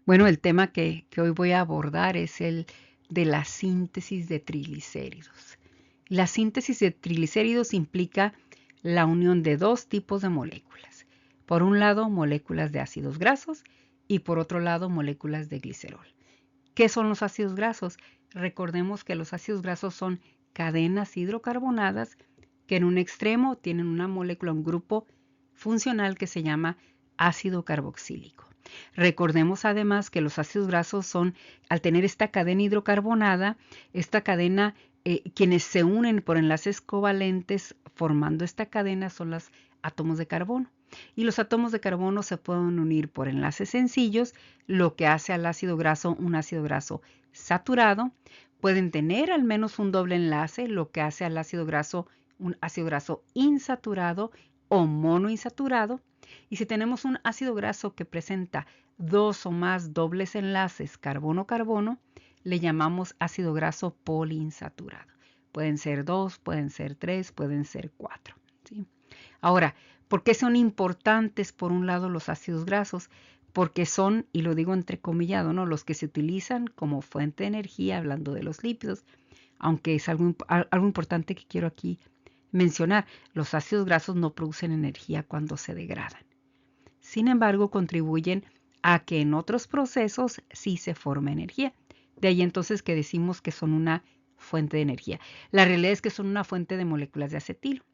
Bueno, el tema que hoy voy a abordar es el de la síntesis de triglicéridos. La síntesis de triglicéridos implica la unión de dos tipos de moléculas. Por un lado, moléculas de ácidos grasos y por otro lado, moléculas de glicerol. ¿Qué son los ácidos grasos? Recordemos que los ácidos grasos son cadenas hidrocarbonadas que en un extremo tienen una molécula, un grupo funcional que se llama ácido carboxílico. Recordemos además que los ácidos grasos son, al tener esta cadena hidrocarbonada, esta cadena, quienes se unen por enlaces covalentes formando esta cadena son los átomos de carbono. Y los átomos de carbono se pueden unir por enlaces sencillos, lo que hace al ácido graso un ácido graso saturado. Pueden tener al menos un doble enlace, lo que hace al ácido graso un ácido graso insaturado o monoinsaturado. Y si tenemos un ácido graso que presenta dos o más dobles enlaces carbono-carbono, le llamamos ácido graso poliinsaturado. Pueden ser 2, pueden ser 3, pueden ser 4. ¿Sí? Ahora, ¿por qué son importantes por un lado los ácidos grasos? Porque son, y lo digo entrecomillado, ¿no?, los que se utilizan como fuente de energía, hablando de los lípidos, aunque es algo importante que quiero aquí mencionar, los ácidos grasos no producen energía cuando se degradan. Sin embargo, contribuyen a que en otros procesos sí se forme energía. De ahí entonces que decimos que son una fuente de energía. La realidad es que son una fuente de moléculas de acetilo.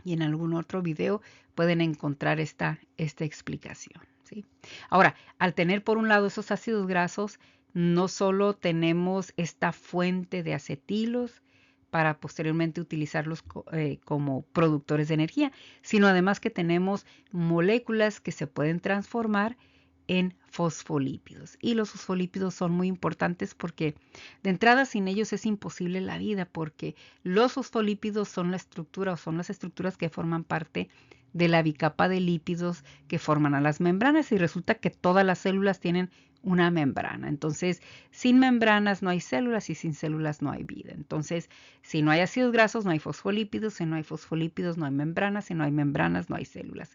Y en algún otro video pueden encontrar esta explicación, ¿sí? Ahora, al tener por un lado esos ácidos grasos, no solo tenemos esta fuente de acetilos para posteriormente utilizarlos como productores de energía, sino además que tenemos moléculas que se pueden transformar en fosfolípidos. Y los fosfolípidos son muy importantes porque de entrada sin ellos es imposible la vida, porque los fosfolípidos son la estructura o son las estructuras que forman parte de la bicapa de lípidos que forman a las membranas, y resulta que todas las células tienen una membrana. Entonces, sin membranas no hay células y sin células no hay vida. Entonces, si no hay ácidos grasos, no hay fosfolípidos. Si no hay fosfolípidos, no hay membranas. Si no hay membranas, no hay células.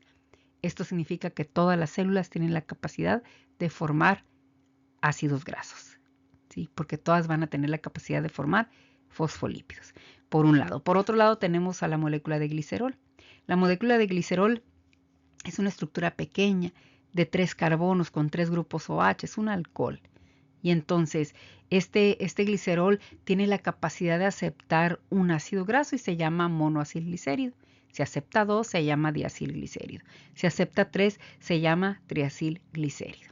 Esto significa que todas las células tienen la capacidad de formar ácidos grasos, ¿sí? Porque todas van a tener la capacidad de formar fosfolípidos, por un lado. Por otro lado, tenemos a la molécula de glicerol. La molécula de glicerol es una estructura pequeña de 3 carbonos con 3 grupos OH, es un alcohol. Y entonces, este glicerol tiene la capacidad de aceptar un ácido graso y se llama monoacilglicérido. Si acepta 2, se llama diacilglicérido. Si acepta 3, se llama triacilglicérido.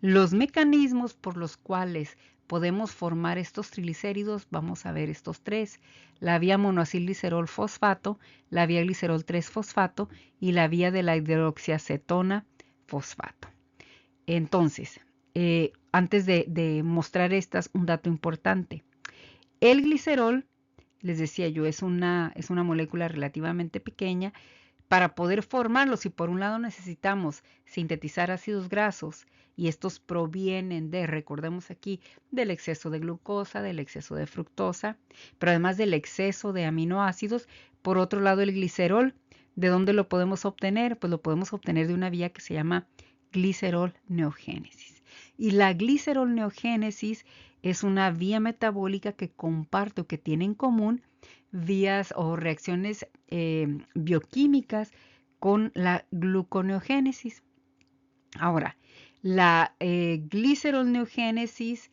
Los mecanismos por los cuales podemos formar estos triglicéridos, vamos a ver estos tres: la vía monoacilglicerol fosfato, la vía glicerol 3-fosfato y la vía de la hidroxiacetona fosfato. Entonces, antes de mostrar estas, un dato importante. El glicerol, les decía yo, es una molécula relativamente pequeña. Para poder formarlos, si por un lado necesitamos sintetizar ácidos grasos, y estos provienen de, recordemos aquí, del exceso de glucosa, del exceso de fructosa, pero además del exceso de aminoácidos, por otro lado el glicerol, ¿de dónde lo podemos obtener? Pues lo podemos obtener de una vía que se llama glicerol-neogénesis. Y la glicerol-neogénesis es una vía metabólica que comparte o que tiene en común vías o reacciones bioquímicas con la gluconeogénesis. Ahora, la glicerolneogénesis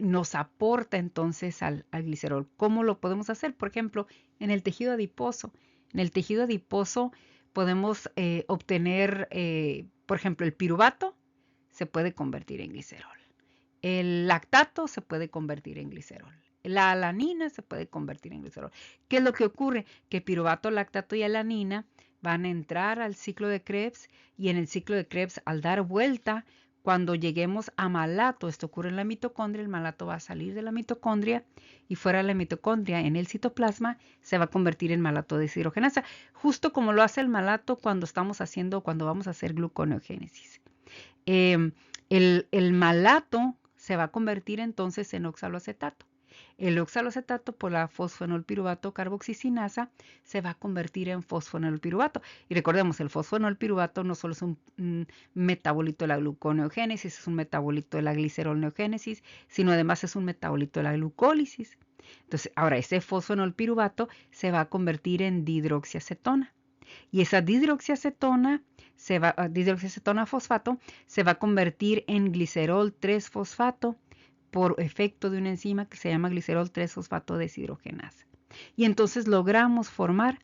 nos aporta entonces al glicerol. ¿Cómo lo podemos hacer? Por ejemplo, en el tejido adiposo. En el tejido adiposo podemos obtener, por ejemplo, el piruvato se puede convertir en glicerol. El lactato se puede convertir en glicerol. La alanina se puede convertir en glicerol. ¿Qué es lo que ocurre? Que piruvato, lactato y alanina van a entrar al ciclo de Krebs, y en el ciclo de Krebs, al dar vuelta, cuando lleguemos a malato, esto ocurre en la mitocondria, el malato va a salir de la mitocondria y fuera de la mitocondria, en el citoplasma, se va a convertir en malato deshidrogenasa, justo como lo hace el malato cuando vamos a hacer gluconeogénesis. El malato se va a convertir entonces en oxaloacetato. El oxaloacetato por la fosfenolpiruvato carboxicinasa se va a convertir en fosfenolpiruvato. Y recordemos, el fosfenolpiruvato no solo es un metabolito de la gluconeogénesis, es un metabolito de la glicerolneogénesis, sino además es un metabolito de la glucólisis. Entonces, ahora ese fosfenolpiruvato se va a convertir en dihidroxiacetona. Y esa dihidroxiacetona fosfato se va a convertir en glicerol 3-fosfato por efecto de una enzima que se llama glicerol 3-fosfato deshidrogenasa. Y entonces logramos formar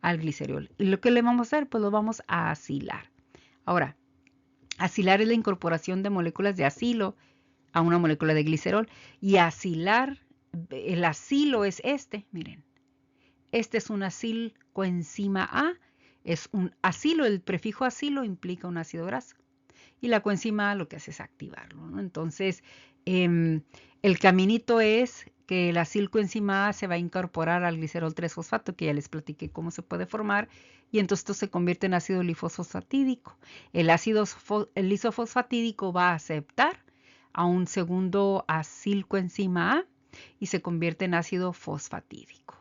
al glicerol. ¿Y lo que le vamos a hacer? Pues lo vamos a acilar. Ahora, acilar es la incorporación de moléculas de acilo a una molécula de glicerol. Y acilar, el acilo es este, miren. Este es un acil coenzima A. Es un acilo, el prefijo acilo implica un ácido graso. Y la coenzima A lo que hace es activarlo, ¿no? Entonces, el caminito es que el acilcoenzima A se va a incorporar al glicerol 3-fosfato, que ya les platiqué cómo se puede formar, y entonces esto se convierte en ácido lifosfatídico. El lisofosfatídico va a aceptar a un segundo acilcoenzima A y se convierte en ácido fosfatídico.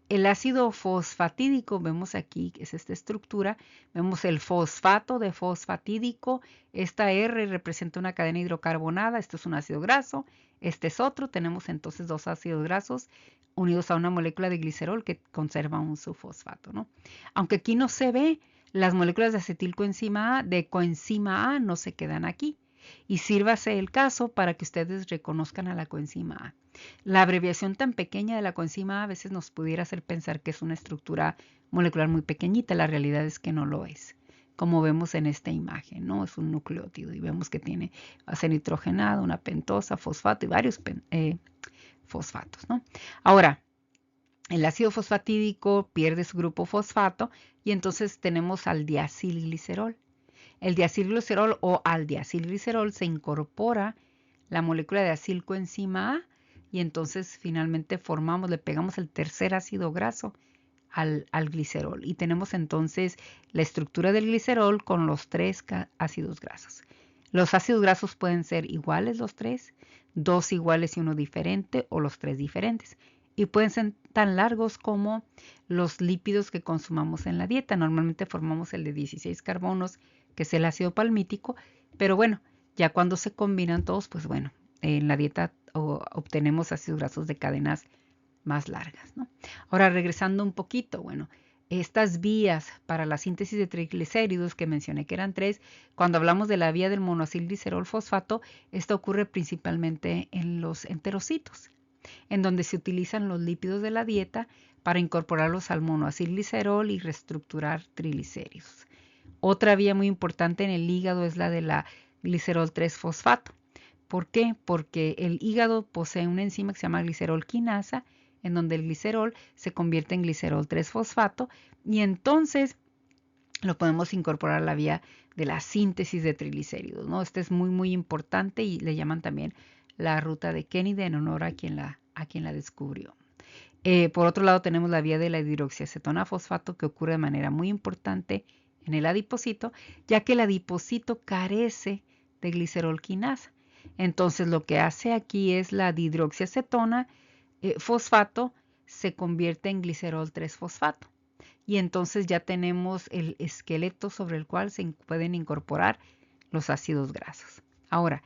El ácido fosfatídico, vemos aquí, que es esta estructura, vemos el fosfato de fosfatídico, esta R representa una cadena hidrocarbonada, esto es un ácido graso, este es otro, tenemos entonces dos ácidos grasos unidos a una molécula de glicerol que conserva un subfosfato, ¿no? Aunque aquí no se ve, las moléculas de acetilcoenzima A, de coenzima A, no se quedan aquí. Y sírvase el caso para que ustedes reconozcan a la coenzima A. La abreviación tan pequeña de la coenzima A veces nos pudiera hacer pensar que es una estructura molecular muy pequeñita. La realidad es que no lo es. Como vemos en esta imagen, ¿no? Es un nucleótido y vemos que tiene base nitrogenada, una pentosa, fosfato y varios fosfatos, ¿no? Ahora, el ácido fosfatídico pierde su grupo fosfato y entonces tenemos al diacilglicerol. El diacilglicerol o aldiacilglicerol se incorpora la molécula de acilcoenzima A y entonces finalmente le pegamos el tercer ácido graso al glicerol y tenemos entonces la estructura del glicerol con los tres ácidos grasos. Los ácidos grasos pueden ser iguales los tres, dos iguales y uno diferente o los tres diferentes. Y pueden ser tan largos como los lípidos que consumamos en la dieta. Normalmente formamos el de 16 carbonos, que es el ácido palmítico, pero bueno, ya cuando se combinan todos, pues bueno, en la dieta obtenemos ácidos grasos de cadenas más largas, ¿no? Ahora, regresando un poquito, bueno, estas vías para la síntesis de triglicéridos que mencioné que eran tres, cuando hablamos de la vía del monoacilglicerol fosfato, esto ocurre principalmente en los enterocitos, en donde se utilizan los lípidos de la dieta para incorporarlos al monoacilglicerol y reestructurar triglicéridos. Otra vía muy importante en el hígado es la de la glicerol 3-fosfato. ¿Por qué? Porque el hígado posee una enzima que se llama glicerol quinasa, en donde el glicerol se convierte en glicerol 3-fosfato y entonces lo podemos incorporar a la vía de la síntesis de triglicéridos, ¿no? Este es muy, muy importante y le llaman también la ruta de Kennedy en honor a quien la descubrió. Por otro lado, tenemos la vía de la hidroxiacetona fosfato que ocurre de manera muy importante en el adipocito, ya que el adipocito carece de glicerol quinasa. Entonces, lo que hace aquí es la dihidroxiacetona fosfato se convierte en glicerol 3-fosfato. Y entonces ya tenemos el esqueleto sobre el cual se pueden incorporar los ácidos grasos. Ahora,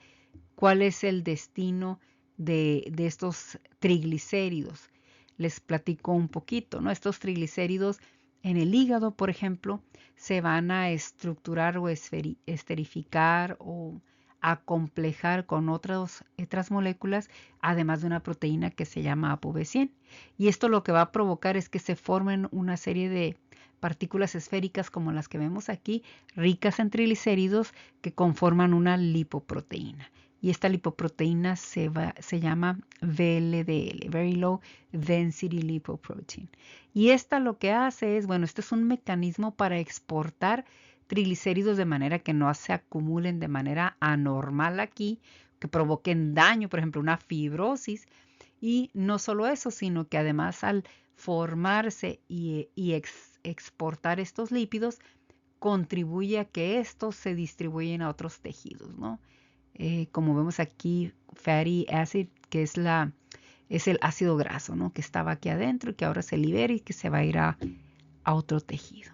¿cuál es el destino de estos triglicéridos? Les platico un poquito, ¿no? Estos triglicéridos en el hígado, por ejemplo, se van a estructurar o esterificar o acomplejar con otras moléculas, además de una proteína que se llama ApoB100. Y esto lo que va a provocar es que se formen una serie de partículas esféricas como las que vemos aquí, ricas en triglicéridos que conforman una lipoproteína. Y esta lipoproteína se llama VLDL, Very Low Density Lipoprotein. Y esta lo que hace es, bueno, este es un mecanismo para exportar triglicéridos de manera que no se acumulen de manera anormal aquí, que provoquen daño, por ejemplo, una fibrosis. Y no solo eso, sino que además al formarse y exportar estos lípidos, contribuye a que estos se distribuyen a otros tejidos, ¿no? Como vemos aquí, fatty acid, que es es el ácido graso, ¿no? Que estaba aquí adentro y que ahora se libera y que se va a ir a otro tejido.